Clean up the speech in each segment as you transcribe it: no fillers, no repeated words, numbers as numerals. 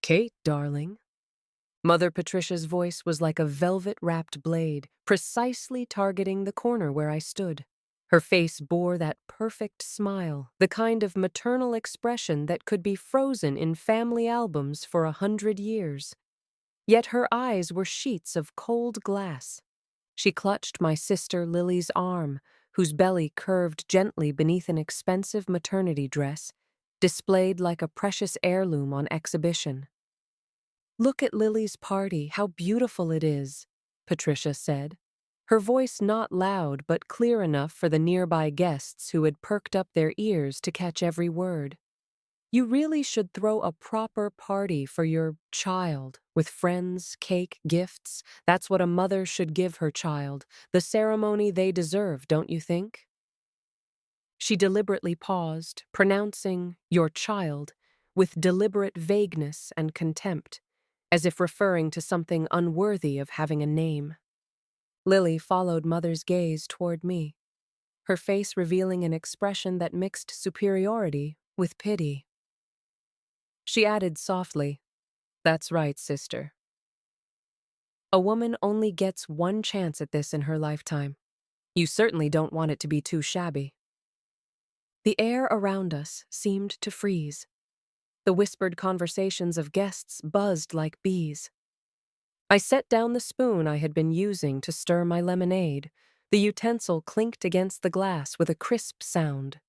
Kate, darling. Mother Patricia's voice was like a velvet-wrapped blade, precisely targeting the corner where I stood. Her face bore that perfect smile, the kind of maternal expression that could be frozen in family albums for 100 years. Yet her eyes were sheets of cold glass. She clutched my sister Lily's arm, whose belly curved gently beneath an expensive maternity dress, displayed like a precious heirloom on exhibition. "Look at Lily's party, how beautiful it is," Patricia said, her voice not loud but clear enough for the nearby guests who had perked up their ears to catch every word. "You really should throw a proper party for your child, with friends, cake, gifts. That's what a mother should give her child, the ceremony they deserve, don't you think?" She deliberately paused, pronouncing "your child" with deliberate vagueness and contempt, as if referring to something unworthy of having a name. Lily followed Mother's gaze toward me, her face revealing an expression that mixed superiority with pity. She added softly, "That's right, sister. A woman only gets one chance at this in her lifetime. You certainly don't want it to be too shabby." The air around us seemed to freeze. The whispered conversations of guests buzzed like bees. I set down the spoon I had been using to stir my lemonade. The utensil clinked against the glass with a crisp sound.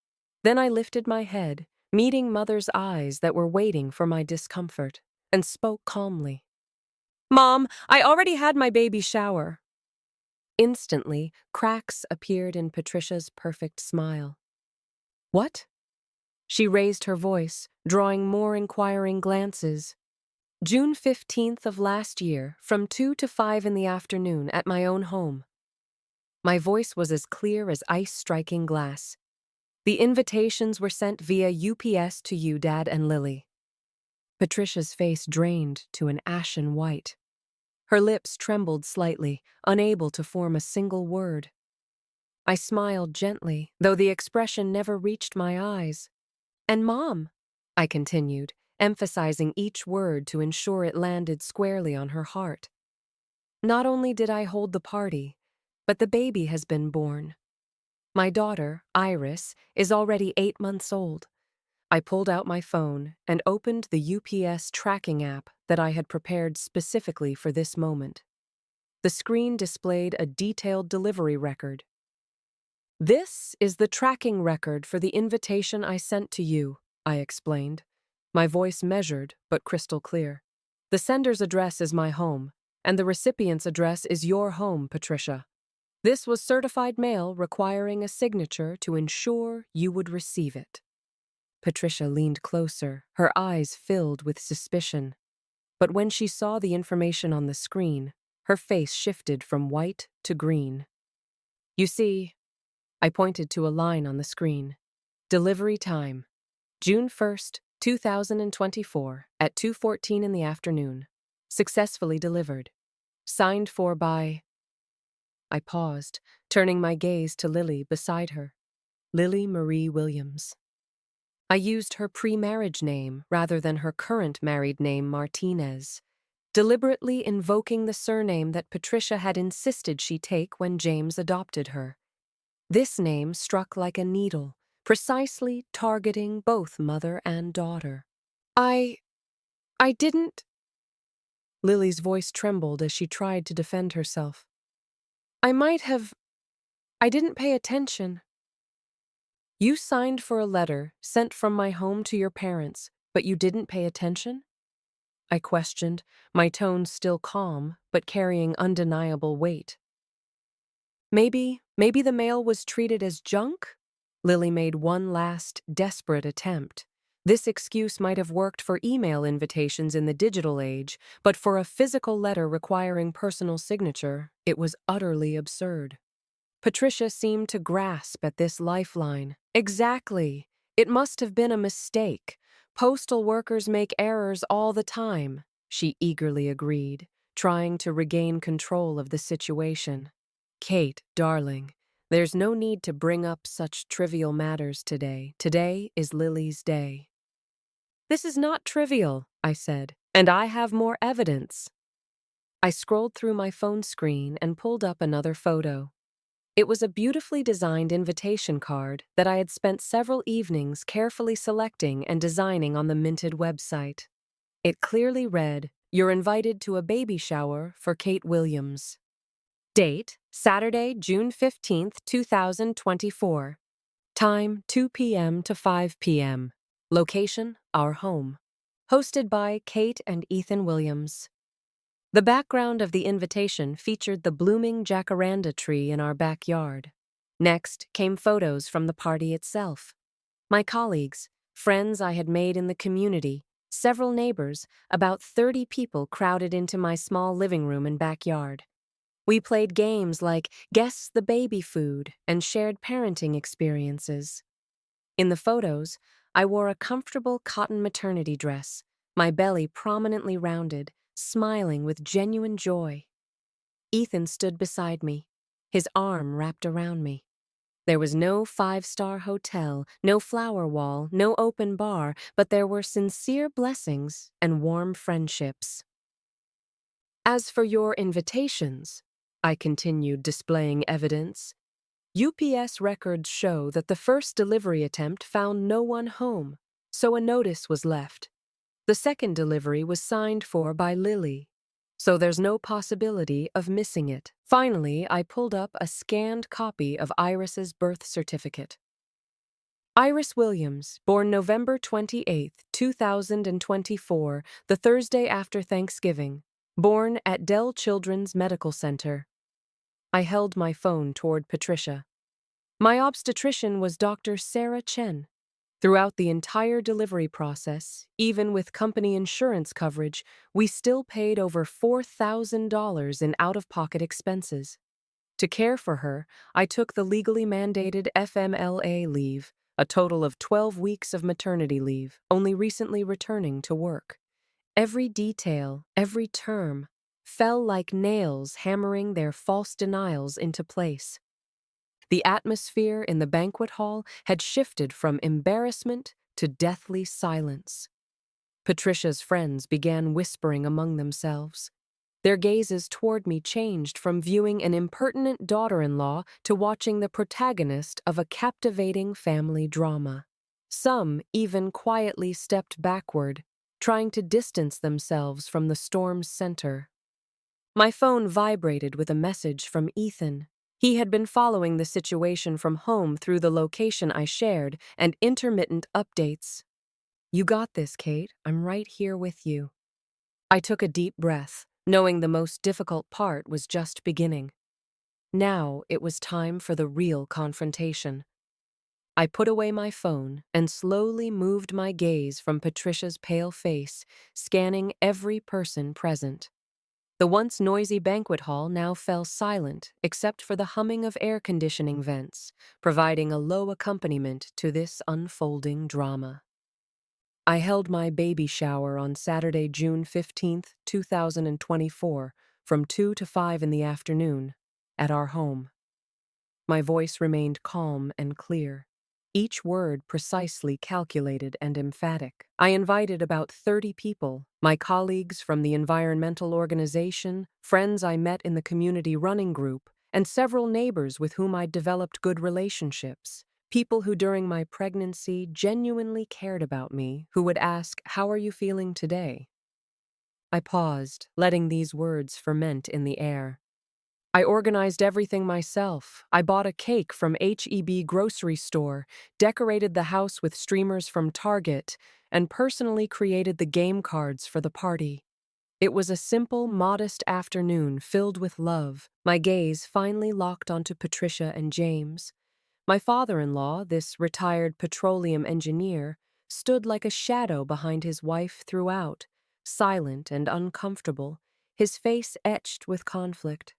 Then I lifted my head, meeting Mother's eyes that were waiting for my discomfort, and spoke calmly. "Mom, I already had my baby shower." Instantly, cracks appeared in Patricia's perfect smile. "What?" She raised her voice, drawing more inquiring glances. "June 15th of last year, from 2 to 5 in the afternoon at my own home." My voice was as clear as ice striking glass. "The invitations were sent via UPS to you, Dad and Lily." Patricia's face drained to an ashen white. Her lips trembled slightly, unable to form a single word. I smiled gently, though the expression never reached my eyes. "And Mom," I continued, emphasizing each word to ensure it landed squarely on her heart. "Not only did I hold the party, but the baby has been born. My daughter, Iris, is already 8 months old." I pulled out my phone and opened the UPS tracking app that I had prepared specifically for this moment. The screen displayed a detailed delivery record. "This is the tracking record for the invitation I sent to you," I explained, my voice measured but crystal clear. "The sender's address is my home, and the recipient's address is your home, Patricia. This was certified mail requiring a signature to ensure you would receive it." Patricia leaned closer, her eyes filled with suspicion. But when she saw the information on the screen, her face shifted from white to green. "You see," I pointed to a line on the screen. "Delivery time, June 1st, 2024, at 2:14 in the afternoon. Successfully delivered. Signed for by—" I paused, turning my gaze to Lily beside her. "Lily Marie Williams." I used her pre-marriage name rather than her current married name, Martinez, deliberately invoking the surname that Patricia had insisted she take when James adopted her. This name struck like a needle, precisely targeting both mother and daughter. I didn't—" Lily's voice trembled as she tried to defend herself. I didn't pay attention." "You signed for a letter sent from my home to your parents, but you didn't pay attention?" I questioned, my tone still calm, but carrying undeniable weight. Maybe the mail was treated as junk?" Lily made one last, desperate attempt. This excuse might have worked for email invitations in the digital age, but for a physical letter requiring personal signature, it was utterly absurd. Patricia seemed to grasp at this lifeline. "Exactly. It must have been a mistake. Postal workers make errors all the time," she eagerly agreed, trying to regain control of the situation. "Kate, darling, there's no need to bring up such trivial matters today. Today is Lily's day." "This is not trivial," I said. And I have more evidence. I scrolled through my phone screen and pulled up another photo. It was a beautifully designed invitation card that I had spent several evenings carefully selecting and designing on the Minted website. It clearly read, "You're invited to a baby shower for Kate Williams." Date, Saturday, June 15th, 2024. Time, 2 p.m. to 5 p.m. Location, our home. Hosted by Kate and Ethan Williams. The background of the invitation featured the blooming jacaranda tree in our backyard. Next came photos from the party itself. My colleagues, friends I had made in the community, several neighbors, about 30 people crowded into my small living room and backyard. We played games like Guess the Baby Food and shared parenting experiences. In the photos, I wore a comfortable cotton maternity dress, my belly prominently rounded, smiling with genuine joy. Ethan stood beside me, his arm wrapped around me. There was no five-star hotel, no flower wall, no open bar, but there were sincere blessings and warm friendships. As for your invitations, I continued displaying evidence, UPS records show that the first delivery attempt found no one home, so a notice was left. The second delivery was signed for by Lily, so there's no possibility of missing it. Finally, I pulled up a scanned copy of Iris's birth certificate. Iris Williams, born November 28, 2024, the Thursday after Thanksgiving, born at Dell Children's Medical Center. I held my phone toward Patricia. My obstetrician was Dr. Sarah Chen. Throughout the entire delivery process, even with company insurance coverage, we still paid over $4,000 in out-of-pocket expenses. To care for her, I took the legally mandated FMLA leave, a total of 12 weeks of maternity leave, only recently returning to work. Every detail, every term, fell like nails hammering their false denials into place. The atmosphere in the banquet hall had shifted from embarrassment to deathly silence. Patricia's friends began whispering among themselves. Their gazes toward me changed from viewing an impertinent daughter-in-law to watching the protagonist of a captivating family drama. Some even quietly stepped backward, trying to distance themselves from the storm's center. My phone vibrated with a message from Ethan. He had been following the situation from home through the location I shared and intermittent updates. "You got this, Kate. I'm right here with you." I took a deep breath, knowing the most difficult part was just beginning. Now it was time for the real confrontation. I put away my phone and slowly moved my gaze from Patricia's pale face, scanning every person present. The once noisy banquet hall now fell silent except for the humming of air conditioning vents, providing a low accompaniment to this unfolding drama. I held my baby shower on Saturday, June 15th, 2024, from 2 to 5 in the afternoon, at our home. My voice remained calm and clear, each word precisely calculated and emphatic. I invited about 30 people, my colleagues from the environmental organization, friends I met in the community running group, and several neighbors with whom I'd developed good relationships. People who during my pregnancy genuinely cared about me, who would ask, "How are you feeling today?" I paused, letting these words ferment in the air. I organized everything myself. I bought a cake from H-E-B grocery store, decorated the house with streamers from Target, and personally created the game cards for the party. It was a simple, modest afternoon filled with love. My gaze finally locked onto Patricia and James. My father-in-law, this retired petroleum engineer, stood like a shadow behind his wife throughout, silent and uncomfortable, his face etched with conflict.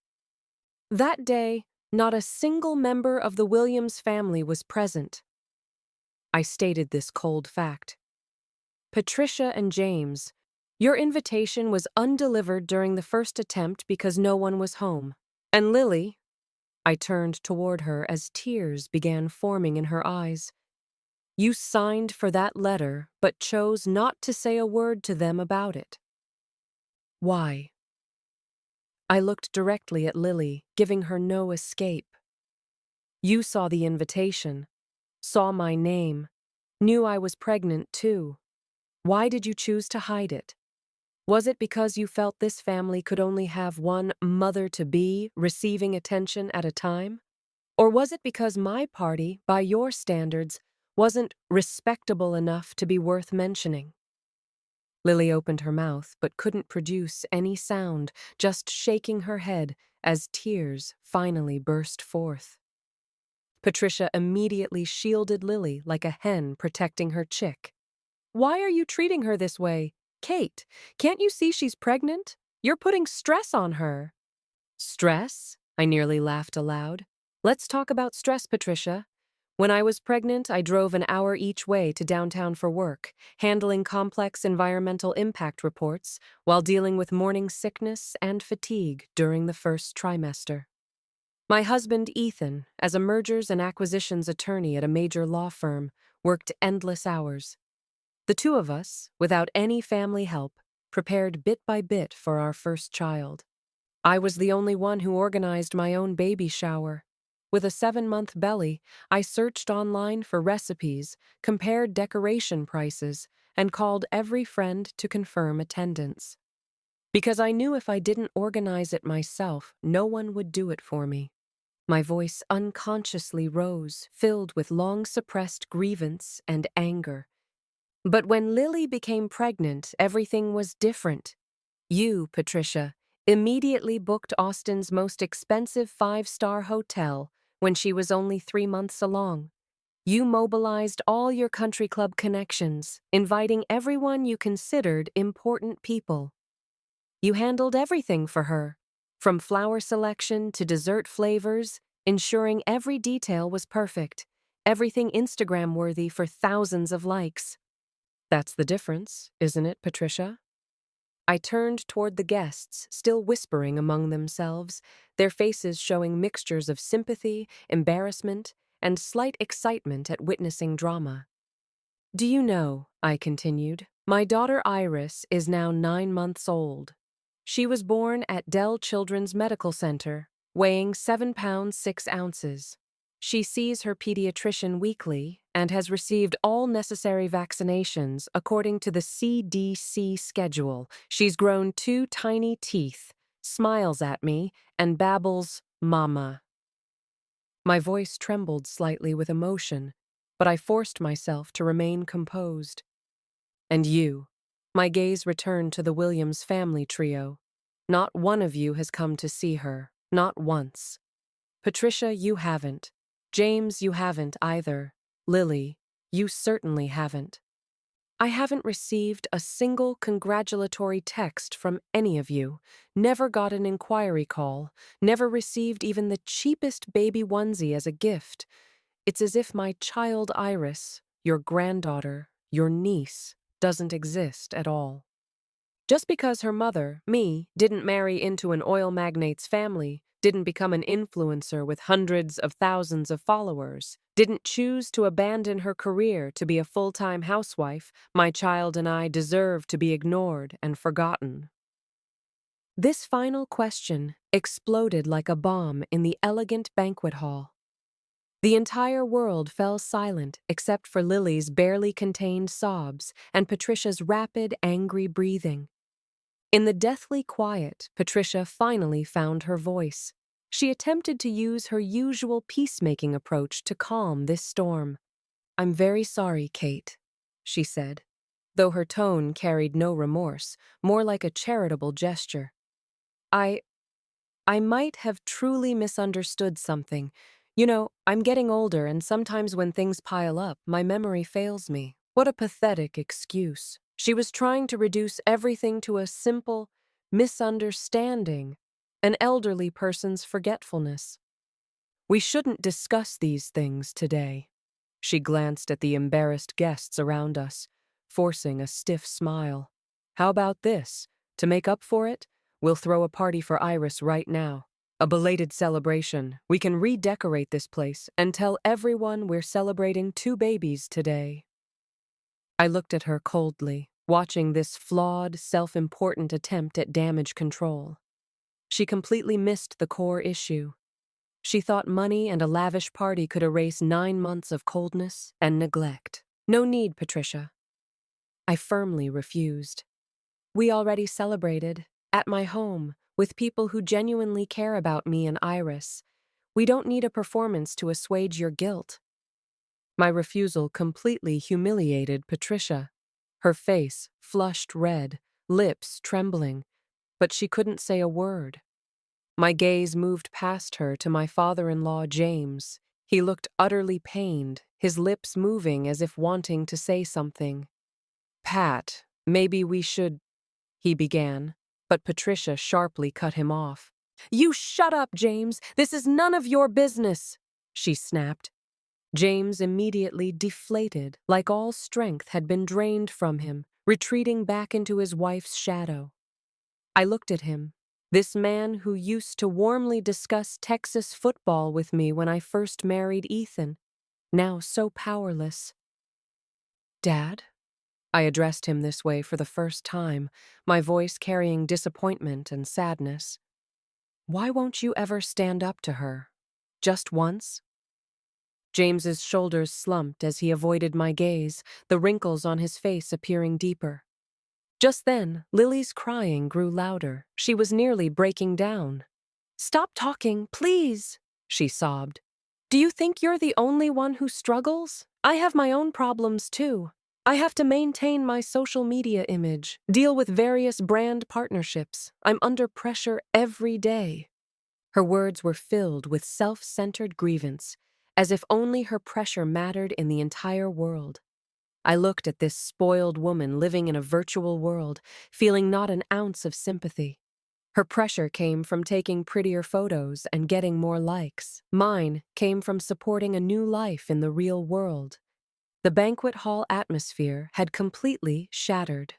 That day, not a single member of the Williams family was present. I stated this cold fact. "Patricia and James, your invitation was undelivered during the first attempt because no one was home. And Lily," I turned toward her as tears began forming in her eyes, "you signed for that letter but chose not to say a word to them about it." Why? I looked directly at Lily, giving her no escape. You saw the invitation, saw my name, knew I was pregnant too. Why did you choose to hide it? Was it because you felt this family could only have one mother-to-be receiving attention at a time? Or was it because my party, by your standards, wasn't respectable enough to be worth mentioning? Lily opened her mouth but couldn't produce any sound, just shaking her head as tears finally burst forth. Patricia immediately shielded Lily like a hen protecting her chick. Why are you treating her this way? Kate, can't you see she's pregnant? You're putting stress on her. Stress? I nearly laughed aloud. Let's talk about stress, Patricia. When I was pregnant, I drove an hour each way to downtown for work, handling complex environmental impact reports while dealing with morning sickness and fatigue during the first trimester. My husband, Ethan, as a mergers and acquisitions attorney at a major law firm, worked endless hours. The two of us, without any family help, prepared bit by bit for our first child. I was the only one who organized my own baby shower. With a 7-month belly, I searched online for recipes, compared decoration prices, and called every friend to confirm attendance. Because I knew if I didn't organize it myself, no one would do it for me. My voice unconsciously rose, filled with long-suppressed grievance and anger. But when Lily became pregnant, everything was different. You, Patricia, immediately booked Austin's most expensive 5-star hotel when she was only 3 months along. You mobilized all your country club connections, inviting everyone you considered important people. You handled everything for her, from flower selection to dessert flavors, ensuring every detail was perfect, everything Instagram-worthy for thousands of likes. That's the difference, isn't it, Patricia? I turned toward the guests, still whispering among themselves, their faces showing mixtures of sympathy, embarrassment, and slight excitement at witnessing drama. Do you know, I continued, my daughter Iris is now 9 months old. She was born at Dell Children's Medical Center, weighing 7 pounds 6 ounces. She sees her pediatrician weekly and has received all necessary vaccinations according to the CDC schedule. She's grown 2 tiny teeth, smiles at me, and babbles, "Mama." My voice trembled slightly with emotion, but I forced myself to remain composed. And you, my gaze returned to the Williams family trio. Not one of you has come to see her, not once. Patricia, you haven't. James, you haven't either. Lily, you certainly haven't. I haven't received a single congratulatory text from any of you, never got an inquiry call, never received even the cheapest baby onesie as a gift. It's as if my child Iris, your granddaughter, your niece, doesn't exist at all. Just because her mother, me, didn't marry into an oil magnate's family, didn't become an influencer with hundreds of thousands of followers, didn't choose to abandon her career to be a full-time housewife, my child and I deserve to be ignored and forgotten. This final question exploded like a bomb in the elegant banquet hall. The entire world fell silent except for Lily's barely contained sobs and Patricia's rapid, angry breathing. In the deathly quiet, Patricia finally found her voice. She attempted to use her usual peacemaking approach to calm this storm. "I'm very sorry, Kate," she said, though her tone carried no remorse, more like a charitable gesture. I might have truly misunderstood something. You know, I'm getting older, and sometimes when things pile up, my memory fails me. What a pathetic excuse. She was trying to reduce everything to a simple misunderstanding, an elderly person's forgetfulness. We shouldn't discuss these things today. She glanced at the embarrassed guests around us, forcing a stiff smile. How about this? To make up for it, we'll throw a party for Iris right now. A belated celebration. We can redecorate this place and tell everyone we're celebrating 2 babies today. I looked at her coldly. watching this flawed, self-important attempt at damage control. She completely missed the core issue. She thought money and a lavish party could erase 9 months of coldness and neglect. No need, Patricia. I firmly refused. We already celebrated, at my home, with people who genuinely care about me and Iris. We don't need a performance to assuage your guilt. My refusal completely humiliated Patricia. Her face flushed red, lips trembling, but she couldn't say a word. My gaze moved past her to my father-in-law, James. He looked utterly pained, his lips moving as if wanting to say something. "Pat, maybe we should," he began, but Patricia sharply cut him off. "You shut up, James! This is none of your business!" she snapped. James immediately deflated, like all strength had been drained from him, retreating back into his wife's shadow. I looked at him, this man who used to warmly discuss Texas football with me when I first married Ethan, now so powerless. "Dad?" I addressed him this way for the first time, my voice carrying disappointment and sadness. "Why won't you ever stand up to her? Just once?" James's shoulders slumped as he avoided my gaze, the wrinkles on his face appearing deeper. Just then, Lily's crying grew louder. She was nearly breaking down. "Stop talking, please," she sobbed. "Do you think you're the only one who struggles? I have my own problems too. I have to maintain my social media image, deal with various brand partnerships. I'm under pressure every day." Her words were filled with self-centered grievance, as if only her pressure mattered in the entire world. I looked at this spoiled woman living in a virtual world, feeling not an ounce of sympathy. Her pressure came from taking prettier photos and getting more likes. Mine came from supporting a new life in the real world. The banquet hall atmosphere had completely shattered.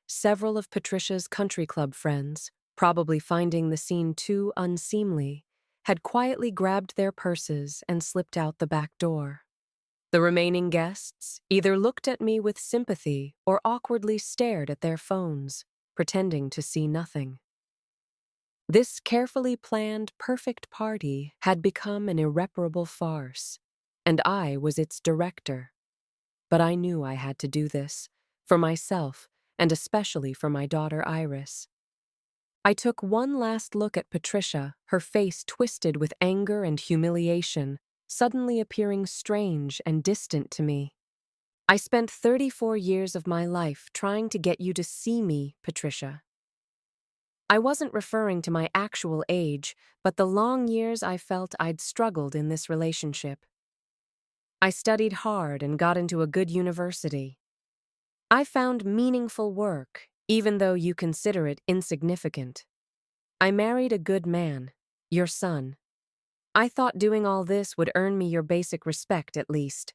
Several of Patricia's country club friends, probably finding the scene too unseemly, had quietly grabbed their purses and slipped out the back door. The remaining guests either looked at me with sympathy or awkwardly stared at their phones, pretending to see nothing. This carefully planned, perfect party had become an irreparable farce, and I was its director. But I knew I had to do this, for myself, and especially for my daughter Iris. I took one last look at Patricia, her face twisted with anger and humiliation, suddenly appearing strange and distant to me. "I spent 34 years of my life trying to get you to see me, Patricia." I wasn't referring to my actual age, but the long years I felt I'd struggled in this relationship. I studied hard and got into a good university. I found meaningful work, even though you consider it insignificant. I married a good man, your son. I thought doing all this would earn me your basic respect at least,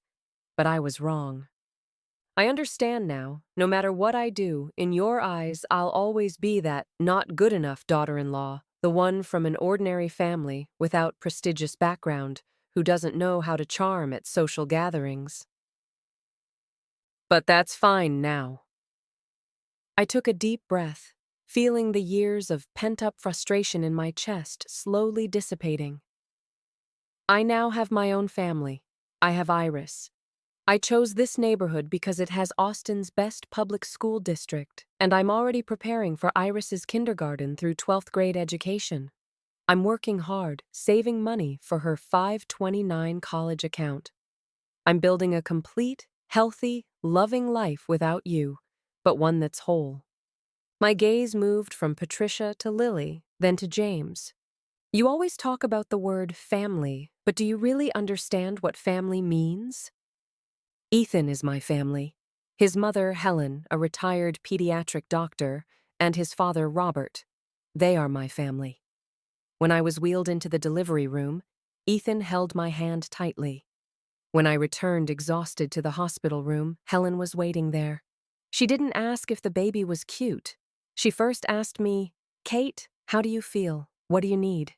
but I was wrong. I understand now, no matter what I do, in your eyes I'll always be that not good enough daughter-in-law, the one from an ordinary family without prestigious background, who doesn't know how to charm at social gatherings. But that's fine now. I took a deep breath, feeling the years of pent-up frustration in my chest slowly dissipating. I now have my own family. I have Iris. I chose this neighborhood because it has Austin's best public school district, and I'm already preparing for Iris's kindergarten through 12th grade education. I'm working hard, saving money for her 529 college account. I'm building a complete, healthy, loving life without you, but one that's whole. My gaze moved from Patricia to Lily, then to James. "You always talk about the word family, but do you really understand what family means?" "Ethan is my family. His mother, Helen, a retired pediatric doctor, and his father, Robert. They are my family." When I was wheeled into the delivery room, Ethan held my hand tightly. When I returned exhausted to the hospital room, Helen was waiting there. She didn't ask if the baby was cute. She first asked me, "Kate, how do you feel? What do you need?"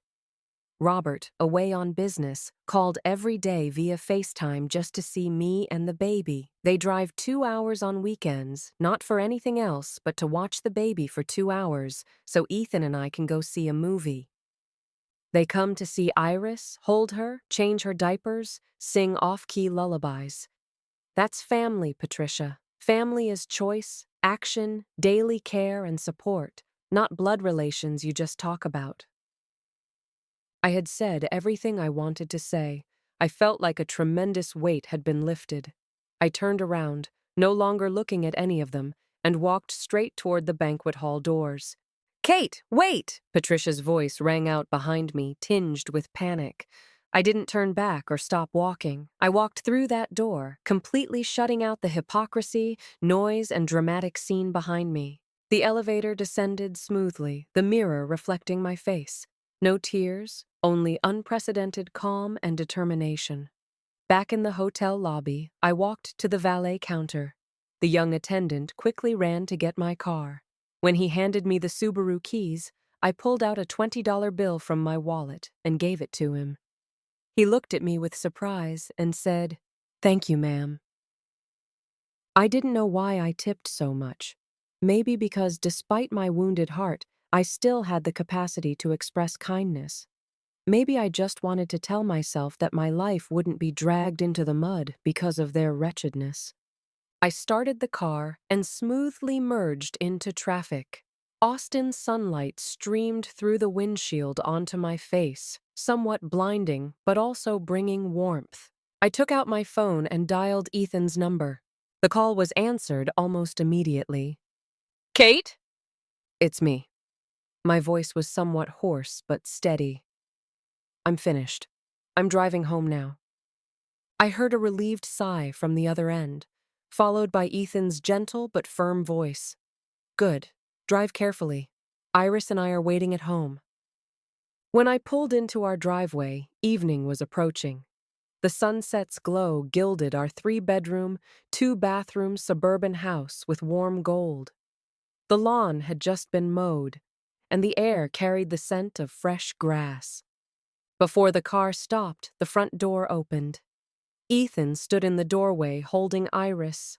Robert, away on business, called every day via FaceTime just to see me and the baby. They drive 2 hours on weekends, not for anything else, but to watch the baby for 2 hours, so Ethan and I can go see a movie. They come to see Iris, hold her, change her diapers, sing off-key lullabies. That's family, Patricia. Family is choice, action, daily care, and support, not blood relations you just talk about. I had said everything I wanted to say. I felt like a tremendous weight had been lifted. I turned around, no longer looking at any of them, and walked straight toward the banquet hall doors. "Kate, wait!" Patricia's voice rang out behind me, tinged with panic. I didn't turn back or stop walking. I walked through that door, completely shutting out the hypocrisy, noise, and dramatic scene behind me. The elevator descended smoothly, the mirror reflecting my face. No tears, only unprecedented calm and determination. Back in the hotel lobby, I walked to the valet counter. The young attendant quickly ran to get my car. When he handed me the Subaru keys, I pulled out a $20 bill from my wallet and gave it to him. He looked at me with surprise and said, "Thank you, ma'am." I didn't know why I tipped so much. Maybe because despite my wounded heart, I still had the capacity to express kindness. Maybe I just wanted to tell myself that my life wouldn't be dragged into the mud because of their wretchedness. I started the car and smoothly merged into traffic. Austin sunlight streamed through the windshield onto my face, somewhat blinding, but also bringing warmth. I took out my phone and dialed Ethan's number. The call was answered almost immediately. "Kate?" "It's me." My voice was somewhat hoarse but steady. "I'm finished. I'm driving home now." I heard a relieved sigh from the other end, followed by Ethan's gentle but firm voice. "Good. Drive carefully. Iris and I are waiting at home." When I pulled into our driveway, evening was approaching. The sunset's glow gilded our 3-bedroom, 2-bathroom suburban house with warm gold. The lawn had just been mowed, and the air carried the scent of fresh grass. Before the car stopped, the front door opened. Ethan stood in the doorway holding Iris.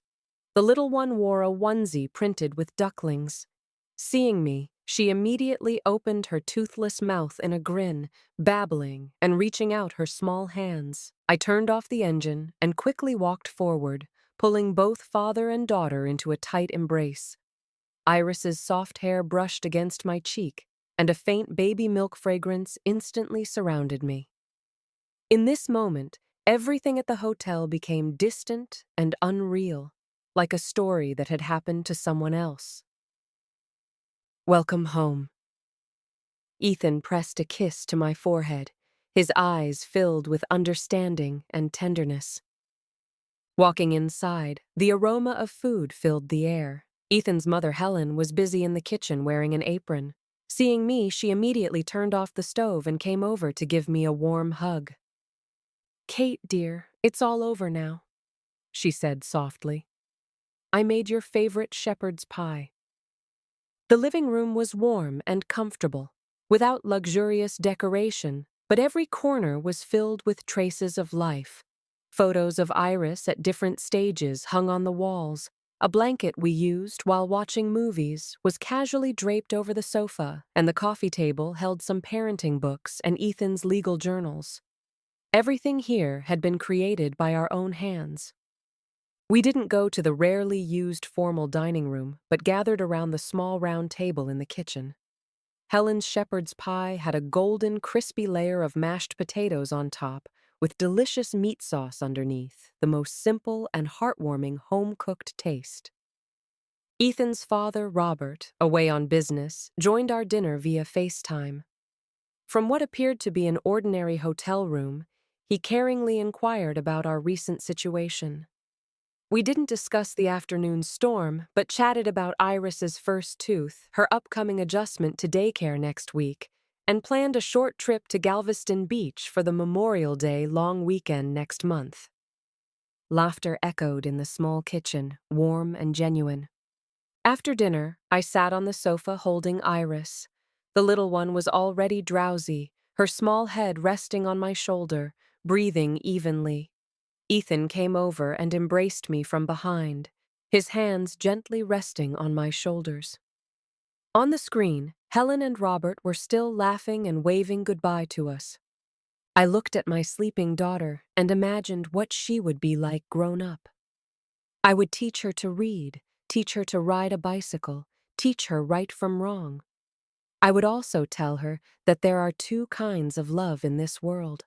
The little one wore a onesie printed with ducklings. Seeing me, she immediately opened her toothless mouth in a grin, babbling and reaching out her small hands. I turned off the engine and quickly walked forward, pulling both father and daughter into a tight embrace. Iris's soft hair brushed against my cheek, and a faint baby milk fragrance instantly surrounded me. In this moment, everything at the hotel became distant and unreal, like a story that had happened to someone else. "Welcome home." Ethan pressed a kiss to my forehead, his eyes filled with understanding and tenderness. Walking inside, the aroma of food filled the air. Ethan's mother, Helen, was busy in the kitchen wearing an apron. Seeing me, she immediately turned off the stove and came over to give me a warm hug. "Kate, dear, it's all over now," she said softly. "I made your favorite shepherd's pie." The living room was warm and comfortable, without luxurious decoration, but every corner was filled with traces of life. Photos of Iris at different stages hung on the walls. A blanket we used while watching movies was casually draped over the sofa, and the coffee table held some parenting books and Ethan's legal journals. Everything here had been created by our own hands. We didn't go to the rarely used formal dining room, but gathered around the small round table in the kitchen. Helen's shepherd's pie had a golden, crispy layer of mashed potatoes on top, with delicious meat sauce underneath, the most simple and heartwarming home-cooked taste. Ethan's father, Robert, away on business, joined our dinner via FaceTime. From what appeared to be an ordinary hotel room, he caringly inquired about our recent situation. We didn't discuss the afternoon storm, but chatted about Iris's first tooth, her upcoming adjustment to daycare next week, and planned a short trip to Galveston Beach for the Memorial Day long weekend next month. Laughter echoed in the small kitchen, warm and genuine. After dinner, I sat on the sofa holding Iris. The little one was already drowsy, her small head resting on my shoulder, breathing evenly. Ethan came over and embraced me from behind, his hands gently resting on my shoulders. On the screen, Helen and Robert were still laughing and waving goodbye to us. I looked at my sleeping daughter and imagined what she would be like grown up. I would teach her to read, teach her to ride a bicycle, teach her right from wrong. I would also tell her that there are two kinds of love in this world.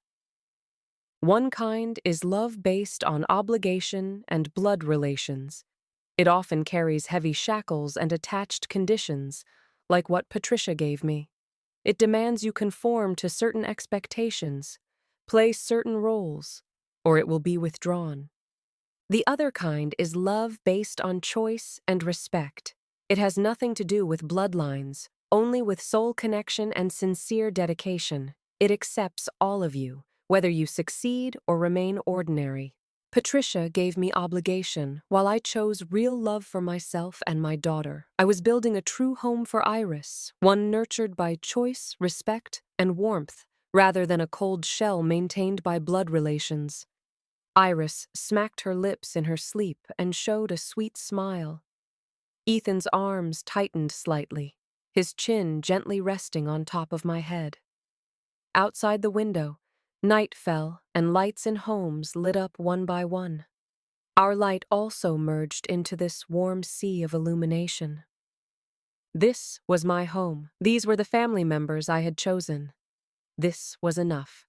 One kind is love based on obligation and blood relations. It often carries heavy shackles and attached conditions, like what Patricia gave me. It demands you conform to certain expectations, play certain roles, or it will be withdrawn. The other kind is love based on choice and respect. It has nothing to do with bloodlines, only with soul connection and sincere dedication. It accepts all of you, whether you succeed or remain ordinary. Patricia gave me obligation, while I chose real love for myself and my daughter. I was building a true home for Iris, one nurtured by choice, respect, and warmth, rather than a cold shell maintained by blood relations. Iris smacked her lips in her sleep and showed a sweet smile. Ethan's arms tightened slightly, his chin gently resting on top of my head. Outside the window, night fell and lights in homes lit up one by one. Our light also merged into this warm sea of illumination. This was my home. These were the family members I had chosen. This was enough.